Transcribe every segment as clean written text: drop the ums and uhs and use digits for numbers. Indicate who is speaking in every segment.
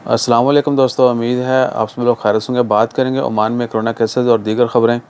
Speaker 1: अस्सलाम वालेकुम दोस्तों, उम्मीद है आप सब लोग खैरियत से होंगे। बात करेंगे ओमान में कोरोना केसेस और दीगर ख़बरें।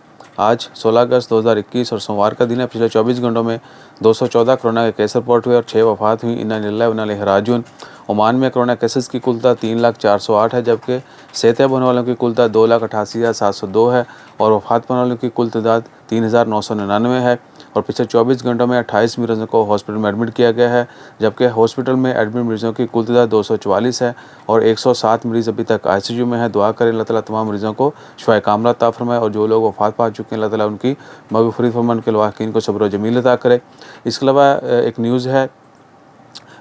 Speaker 1: आज 16 अगस्त 2021 और सोमवार का दिन है। पिछले 24 घंटों में 214 कोरोना के केस रिपोर्ट हुए और 6 वफ़ात हुई। इन्ना लिल्लाहि व इन्ना इलैहि राजिऊन। ओमान में कोरोना केसेस की कुल तादाद 3,04,8 है, जबकि सेहतयाब होने वालों की कुल तादाद 2,88,702 है और वफ़ात पाने वालों की कुल तादाद 3,999 है। और पिछले 24 घंटों में 28 मरीज़ों को हॉस्पिटल में एडमिट किया गया है, जबकि हॉस्पिटल में एडमिट मरीज़ों की कुल तादाद 244 है और 107 मरीज़ अभी तक आईसीयू में है। दुआ करें अल्लाह ताला तमाम मरीज़ों को शिफाए कामिला अता फ़रमाए और जो लोग वफ़ात पा चुके हैं अल्लाह ताला उनकी मग़फ़िरत फ़रमाए, उनके लवाहिक़ीन को सब्र व जमील अता करे। इसके अलावा एक न्यूज़ है,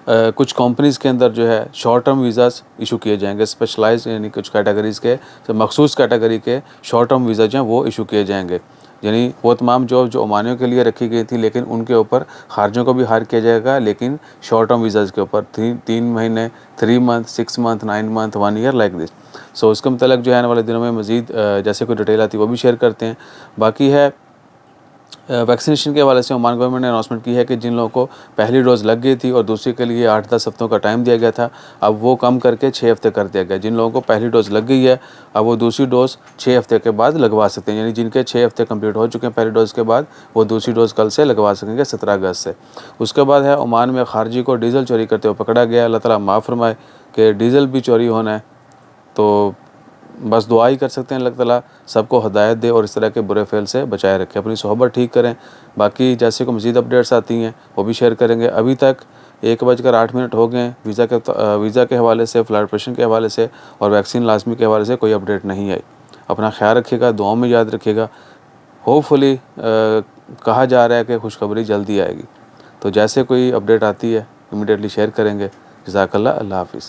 Speaker 1: कुछ कंपनीज़ के अंदर जो है शॉर्ट टर्म वीज़ाज़ इशू किए जाएंगे। स्पेशलाइज़ यानी कुछ कैटेगरीज़ के, जो मखसूस कैटेगरी के शॉर्ट टर्म वीज़ा जो हैं वो इशू किए जाएंगे। यानी वो तमाम जॉब जो ओमानियों के लिए रखी गई थी, लेकिन उनके ऊपर खारजों को भी हायर किया जाएगा, लेकिन शॉर्ट टर्म वीज़ाज़ के ऊपर 3 महीने, 3 month, 6 month, 9 month, 1 year like this. So इसके मतलब जो है आने वाले दिनों में मज़ीद जैसे कोई डिटेल आती है वो भी शेयर करते हैं। बाकी है वैक्सीनेशन के हवाले से ओमान गवर्नमेंट ने अनाउंसमेंट की है कि जिन लोगों को पहली डोज़ लग गई थी और दूसरी के लिए 8-10 हफ्तों का टाइम दिया गया था, अब वो कम करके 6 हफ्ते कर दिया गया। जिन लोगों को पहली डोज़ लग गई है, अब वो दूसरी डोज़ 6 हफ्ते के बाद लगवा सकते हैं। यानी जिनके 6 हफ्ते कंप्लीट हो चुके हैं पहली डोज़ के बाद, वो दूसरी डोज़ कल से लगवा सकेंगे 17 अगस्त से। उसके बाद है ओमान में खारजी को डीज़ल चोरी करते हुए पकड़ा गया। अल्लाह ताला माफ़ फरमाए कि डीज़ल भी चोरी होना है, तो बस दुआ ही कर सकते हैं अल्लाह ताला सबको हिदायत दे और इस तरह के बुरे फ़ेल से बचाए रखे। अपनी सोहबत ठीक करें। बाकी जैसे को मज़ीद अपडेट्स आती हैं वो भी शेयर करेंगे। अभी तक 1:08 हो गए हैं। वीज़ा के हवाले से, फ्लाइट ऑपरेशन के हवाले से और वैक्सीन लाज़मी के हवाले से कोई अपडेट नहीं आई। अपना ख़्याल रखिएगा, दुआओं में याद रखिएगा। होपफुली कहा जा रहा है कि खुशखबरी जल्दी आएगी। तो जैसे कोई अपडेट आती है इमीडिएटली शेयर करेंगे। जज़ाकल्लाह। अल्लाह हाफ़िज़।